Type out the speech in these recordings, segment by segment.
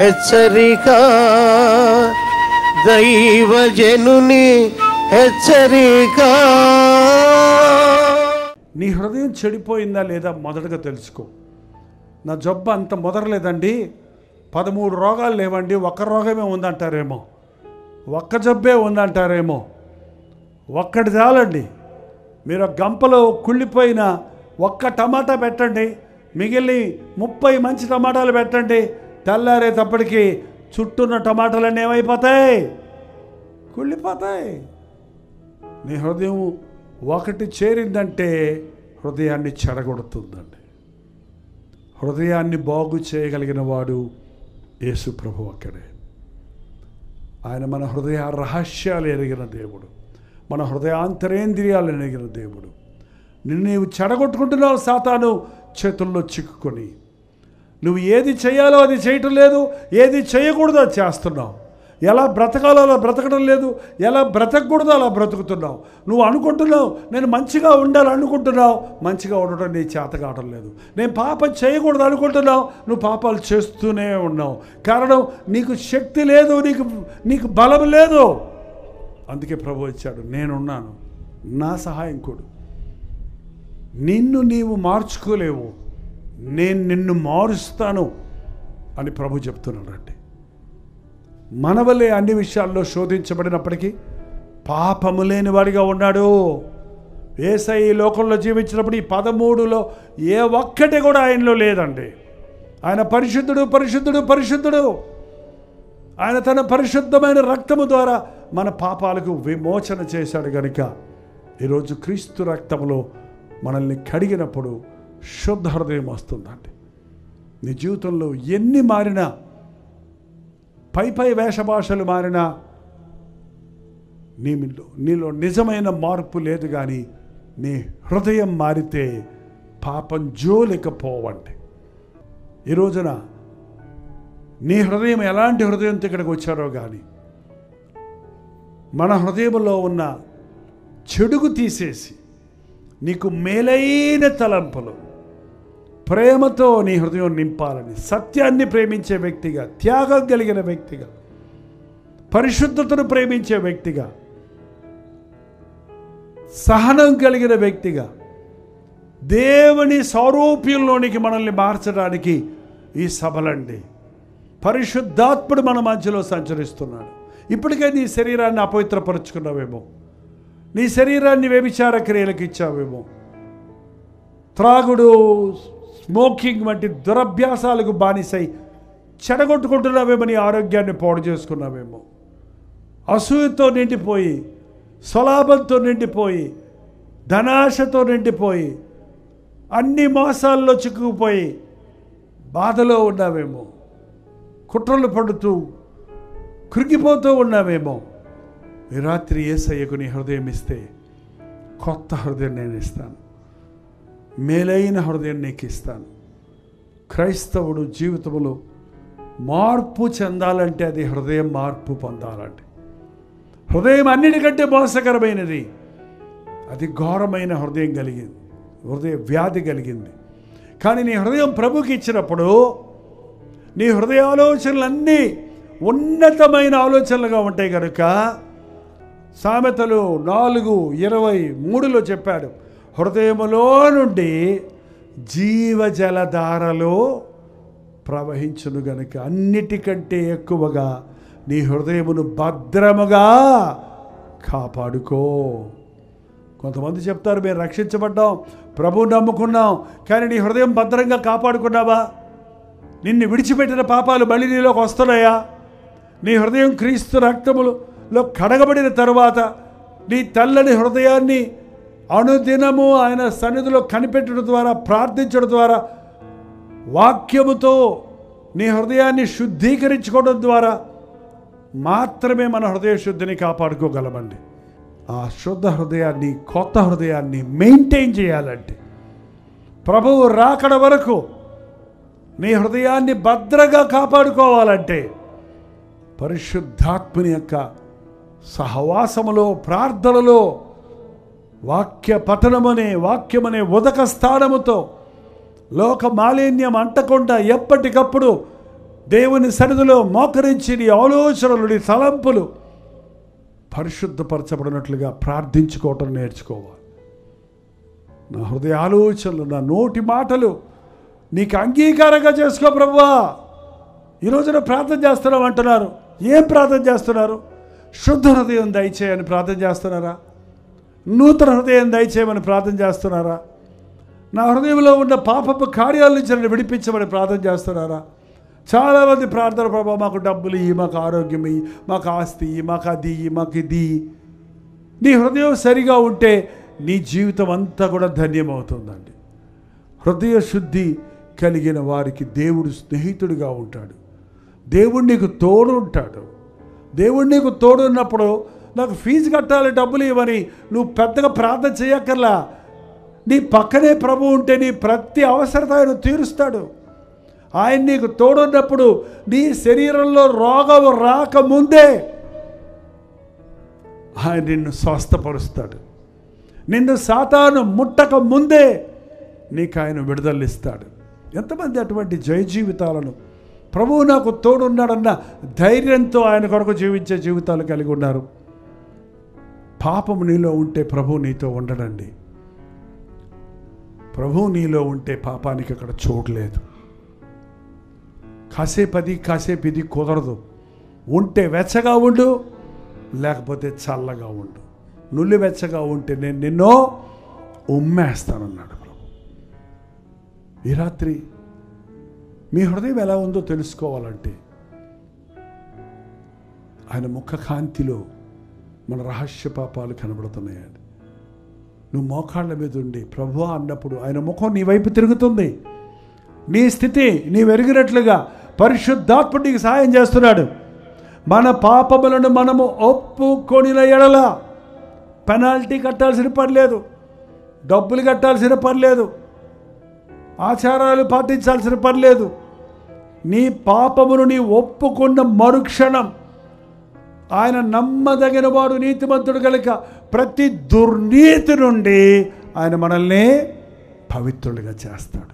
హెచ్చరిక, దైవజనుని హెచ్చరిక. నీ హృదయం చెడిపోయిందా లేదా మొదటగా తెలుసుకో. నా జబ్బు అంత ముదరలేదండి, 13 రోగాలు లేవండి, ఒక్క రోగమే ఉందంటారేమో, ఒక్క జబ్బే ఉందంటారేమో. ఒక్కటి చాలండి. మీరు గంపలో కుళ్ళిపోయిన ఒక్క టమాటా పెట్టండి, మిగిలిన 30 మంచి టమాటాలు పెట్టండి, తెల్లారేటప్పటికి చుట్టూన్న టమాటాలన్నీ ఏమైపోతాయి? కుళ్ళిపోతాయి. నీ హృదయం ఒకటి చేరిందంటే హృదయాన్ని చెడగొడుతుందండి. హృదయాన్ని బాగు చేయగలిగిన వాడు యేసు ప్రభు ఒక్కడే. ఆయన మన హృదయ రహస్యాలు ఎరిగిన దేవుడు, మన హృదయాంతరేంద్రియాలు ఎరిగిన దేవుడు. నిన్ను నీవు చెడగొట్టుకుంటున్నావు సాతాను చేతుల్లో చిక్కుకొని. నువ్వు ఏది చేయాలో అది చేయటం లేదు, ఏది చేయకూడదో అది చేస్తున్నావు. ఎలా బ్రతకాలో అలా బ్రతకడం లేదు, ఎలా బ్రతకూడదో అలా బ్రతుకుతున్నావు. నువ్వు అనుకుంటున్నావు నేను మంచిగా ఉండాలనుకుంటున్నావు, మంచిగా ఉండటం నీ చేత కావడం లేదు. నేను పాపం చేయకూడదు అనుకుంటున్నావు, నువ్వు పాపాలు చేస్తూనే ఉన్నావు. కారణం నీకు శక్తి లేదు, నీకు బలం లేదు. అందుకే ప్రభు ఇచ్చాడు, నేనున్నాను, నా సహాయకుడు. నిన్ను నీవు మార్చుకోలేవు, నేను నిన్ను మారుస్తాను అని ప్రభు చెప్తున్నాడండి. మన వల్లే అన్ని విషయాల్లో శోధించబడినప్పటికీ పాపము లేని వాడిగా ఉన్నాడు. యేసయ్య ఈ లోకంలో జీవించినప్పుడు ఈ 13లో ఏ ఒక్కటి కూడా ఆయనలో లేదండి. ఆయన పరిశుద్ధుడు, పరిశుద్ధుడు, పరిశుద్ధుడు. ఆయన తన పరిశుద్ధమైన రక్తము ద్వారా మన పాపాలకు విమోచన చేశాడు కనుక ఈరోజు క్రీస్తు రక్తములో మనల్ని కడిగినప్పుడు శుద్ధ హృదయం వస్తుందండి. నీ జీవితంలో ఎన్ని మారినా, పై వేషభాషలు మారినా నీలో నిజమైన మార్పు లేదు. కానీ నీ హృదయం మారితే పాపం జోలికపోవండి. ఈ రోజున నీ హృదయం ఎలాంటి హృదయంతో ఇక్కడికి వచ్చారో కానీ మన హృదయంలో ఉన్న చెడుగు తీసేసి నీకు మేలైన తలంపులు, ప్రేమతో నీ హృదయం నింపాలని, సత్యాన్ని ప్రేమించే వ్యక్తిగా, త్యాగం కలిగిన వ్యక్తిగా, పరిశుద్ధతను ప్రేమించే వ్యక్తిగా, సహనం కలిగిన వ్యక్తిగా, దేవుని సారూప్యంలోనికి మనల్ని మార్చడానికి ఈ సభలండి. పరిశుద్ధాత్ముడు మన మధ్యలో సంచరిస్తున్నాడు. ఇప్పటికే నీ శరీరాన్ని అపవిత్రపరుచుకున్నావేమో, నీ శరీరాన్ని వ్యభిచార క్రియలకు ఇచ్చావేమో, త్రాగుడు, స్మోకింగ్ వంటి దురభ్యాసాలకు బానిసై చెడగొట్టుకుంటున్నావేమో, నీ ఆరోగ్యాన్ని పాడు చేసుకున్నావేమో, అసూయతో నిండిపోయి, స్వలాభంతో నిండిపోయి, ధనాశతో నిండిపోయి, అన్ని మోసాల్లో చిక్కుకుపోయి బాధలో ఉన్నావేమో, కుట్రలు పడుతూ కృంగిపోతూ ఉన్నావేమో. ఈ రాత్రి యేసయ్యకు నీ హృదయం ఇస్తే కొత్త హృదయం నేను ఇస్తాను, మేలైన హృదయం నీకు ఇస్తాను. క్రైస్తవుడు జీవితంలో మార్పు చెందాలంటే అది హృదయం మార్పు పొందాలంటే. హృదయం అన్నిటికంటే మోసకరమైనది, అది ఘోరమైన హృదయం కలిగింది, హృదయ వ్యాధి కలిగింది. కానీ నీ హృదయం ప్రభుకి ఇచ్చినప్పుడు నీ హృదయ ఆలోచనలన్నీ ఉన్నతమైన ఆలోచనలుగా ఉంటాయి కనుక సామెతలు 4:23 చెప్పాడు, హృదయములో నుండి జీవజలధారలో ప్రవహించును గనుక అన్నిటికంటే ఎక్కువగా నీ హృదయమును భద్రముగా కాపాడుకో. కొంతమంది చెప్తారు, మేము రక్షించబడ్డాం, ప్రభువు నమ్ముకున్నాం, కానీ నీ హృదయం భద్రంగా కాపాడుకున్నావా? నిన్ను విడిచిపెట్టిన పాపాలు మళ్ళీ నీలోకి వస్తున్నాయా? నీ హృదయం క్రీస్తు రక్తములో కడగబడిన తరువాత నీ తెల్లని హృదయాన్ని అనుదినము ఆయన సన్నిధిలో కనిపెట్టడం ద్వారా, ప్రార్థించడం ద్వారా, వాక్యముతో నీ హృదయాన్ని శుద్ధీకరించుకోవడం ద్వారా మాత్రమే మన హృదయ శుద్ధిని కాపాడుకోగలమండి. ఆ శుద్ధ హృదయాన్ని, కొత్త హృదయాన్ని మెయింటైన్ చేయాలంటే, ప్రభువు రాకడ వరకు నీ హృదయాన్ని భద్రంగా కాపాడుకోవాలంటే పరిశుద్ధాత్మని యొక్క సహవాసములో, ప్రార్థనలో, వాక్య పఠనమనే, వాక్యమనే ఉదక స్థానముతో లోక మాలిన్యం అంటకుండా ఎప్పటికప్పుడు దేవుని సన్నిధిలో మోకరించి నీ ఆలోచనలు, నీ తలంపులు పరిశుద్ధపరచబడినట్లుగా ప్రార్థించుకోవటం నేర్చుకోవాలి. నా హృదయ ఆలోచనలు, నా నోటి మాటలు నీకు అంగీకారంగా చేసుకో ప్రభువా. ఈరోజున ప్రార్థన చేస్తున్నాం అంటున్నారు. ఏం ప్రార్థన చేస్తున్నారు? శుద్ధ హృదయం దయచేయని ప్రార్థన చేస్తున్నారా? నూతన హృదయం దయచేయమని ప్రార్థన చేస్తున్నారా? నా హృదయంలో ఉన్న పాపపు కార్యాల నుంచి నన్ను విడిపించమని ప్రార్థన చేస్తున్నారా? చాలామంది ప్రార్థన, ప్రభావ మాకు డబ్బులు ఇయ్యి, మాకు ఆరోగ్యం ఇయ్యి, మాకు ఆస్తి ఇయ్యి, మాకు అది ఇయ్యి, మాకు ఇది. నీ హృదయం సరిగా ఉంటే నీ జీవితం అంతా కూడా ధన్యమవుతుందండి. హృదయ శుద్ధి కలిగిన వారికి దేవుడు స్నేహితుడిగా ఉంటాడు. దేవుడు నీకు తోడు ఉంటాడు. దేవుడు నీకు తోడు ఉన్నప్పుడు నాకు ఫీజు కట్టాలి, డబ్బులు ఇవ్వని నువ్వు పెద్దగా ప్రార్థన చేయక్కర్లా. నీ పక్కనే ప్రభు ఉంటే నీ ప్రతి అవసరత ఆయన తీరుస్తాడు. ఆయన నీకు తోడున్నప్పుడు నీ శరీరంలో రోగం రాకముందే ఆయన నిన్ను స్వస్థపరుస్తాడు. నిన్ను సాతాను ముట్టక ముందే నీకు ఆయన విడుదలిస్తాడు. ఎంతమంది అటువంటి జయ జీవితాలను, ప్రభువు నాకు తోడున్నాడన్న ధైర్యంతో ఆయన కొరకు జీవించే జీవితాలు కలిగి ఉన్నారు. పాపము నీలో ఉంటే ప్రభువు నీతో ఉండడండి. ప్రభువు నీలో ఉంటే పాపానికి అక్కడ చోట్లేదు. కాసేపది కాసేపు ఇది కుదరదు. ఉంటే వెచ్చగా ఉండు, లేకపోతే చల్లగా ఉండు. నుల్లి వెచ్చగా ఉంటే నేను నిన్నో ఉమ్మేస్తానన్నాడు ప్రభు. ఈ రాత్రి మీ హృదయం ఎలా ఉందో తెలుసుకోవాలంటే ఆయన ముఖ కాంతిలో మన రహస్య పాపాలు కనబడుతున్నాయండి. నువ్వు మోకాళ్ళ మీద ఉండి ప్రభువా అన్నప్పుడు ఆయన ముఖం నీ వైపు తిరుగుతుంది. నీ స్థితి నీవు ఎరిగినట్లుగా పరిశుద్ధాత్ముడు నీకు సహాయం చేస్తున్నాడు. మన పాపములను మనము ఒప్పుకొనిన ఎడల పెనాల్టీ కట్టాల్సిన పని లేదు, డబ్బులు కట్టాల్సిన పని లేదు, ఆచారాలు పాటించాల్సిన పని లేదు. నీ పాపమును నీ ఒప్పుకున్న మరుక్షణం ఆయన నమ్మదగిన వాడు, నీతిమంతుడు కనుక ప్రతి దుర్నీతి నుండి ఆయన మనల్ని పవిత్రులుగా చేస్తాడు.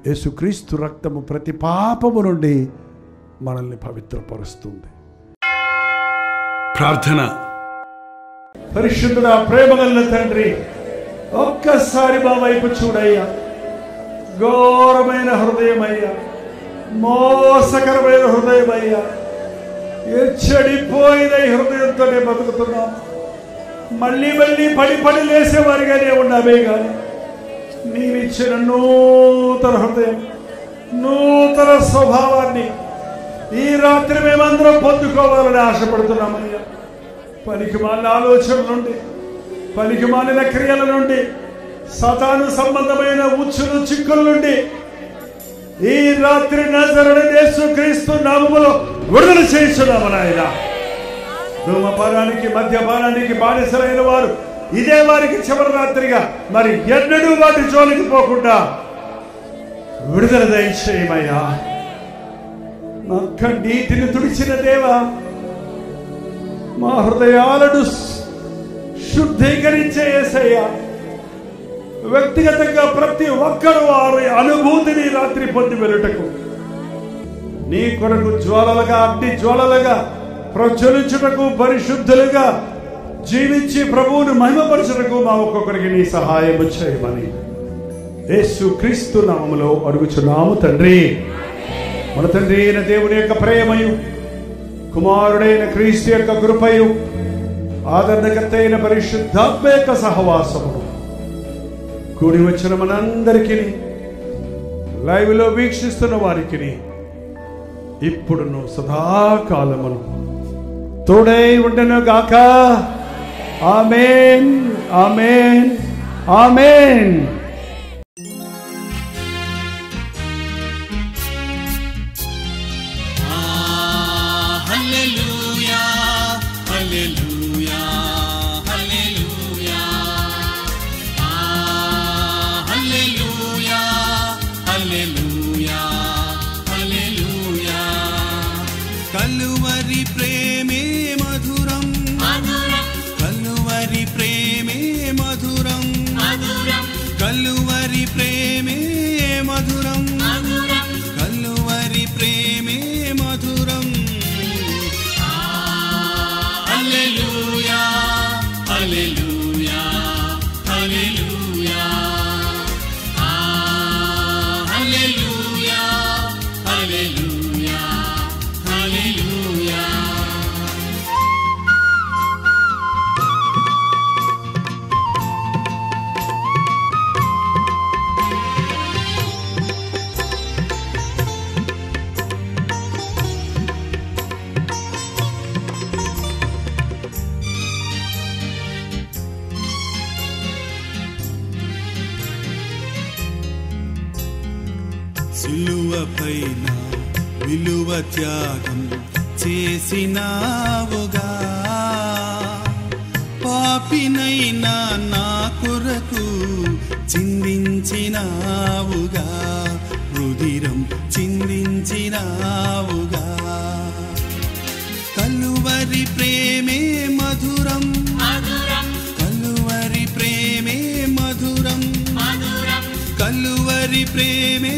యేసుక్రీస్తు రక్తము ప్రతి పాపము నుండి మనల్ని పవిత్రపరుస్తుంది. ప్రార్థన. పరిశుద్ధుడా, ప్రేమగల తండ్రి, ఒక్కసారి మా వైపు చూడయ్యా. ఘోరమైన హృదయమయ్యా, మోసకరమైన హృదయమయ్యా, చెడిపోయిన ఈ హృదయంతోనే బతుకుతున్నాం. మళ్ళీ మళ్ళీ పడి లేసేవారిగానే ఉన్నామే కానీ నీవిచ్చిన నూతన హృదయం, నూతన స్వభావాన్ని ఈ రాత్రి మేమందరం పొందుకోవాలని ఆశపడుతున్నామయ్యా. పనికిమాలిన ఆలోచనల నుండి, పనికిమాలిన క్రియల నుండి, సాతాను సంబంధమైన ఉచ్చులు చిక్కుల నుండి ఈ రాత్రి నజరేయుడైన యేసుక్రీస్తు నామములో విడుదల చేయించున్నాము నాయన. ధూమపానానికి, మద్యపానానికి బానిసలైన వారు ఇదే వారికి చివరి రాత్రిగా మరి ఎన్నడూ వాటి జోలికి పోకుండా విడుదల దయచేయమయ్యా. మా కన్నీటిని తుడిచిన దేవా, మా హృదయాలను శుద్ధీకరించే యేసయ్యా, వ్యక్తిగతంగా ప్రతి ఒక్కరూ వారి అనుభూతిని రాత్రి పొంది వెళ్ళుటకు నీ కొరకు జ్వాలలుగా, అగ్ని జ్వాలలుగా ప్రజ్వలించుటకు, పరిశుద్ధులుగా జీవించి ప్రభువును మహిమపరచుటకు మా ఒక్కొక్కరికి నీ సహాయం చేయమని యేసుక్రీస్తు నామములో అడుగుచున్నాము తండ్రి. మన తండ్రి అయిన దేవుని యొక్క ప్రేమయు, కుమారుడైన క్రీస్తు యొక్క కృపయు, ఆదరణకర్త అయిన పరిశుద్ధాత్మ యొక్క సహవాసమును కూడి వచ్చిన మనందరికీ, లైవ్ లో వీక్షిస్తున్న వారికి ఇప్పుడును సదాకాలమును తోడై ఉండను గాక. ఆమేన్, ఆమేన్, ఆమేన్. హల్లెలూయా, హల్లెలూయా, హల్లెలూయా. హల్లెలూయా, హల్లెలూయా, హల్లెలూయా. కలువరి ప్రేమే మధురం, కలువరి ప్రేమే మధురం, కలువరి ప్రేమే మధురం, కలువరి ప్రేమే హల్లెలూయా హల్లెలూయా హల్లెలూయా హల్లెలూయా హల్లెలూయా సిలువపైన విలువ త్యాగం చేసినావుగా పాపినైనా నా కొరకు చిందించినావుగా రుధిరం చిందించినావుగా కలువరి ప్రేమే మధురం కలువరి ప్రేమే మధురం కలువరి ప్రేమే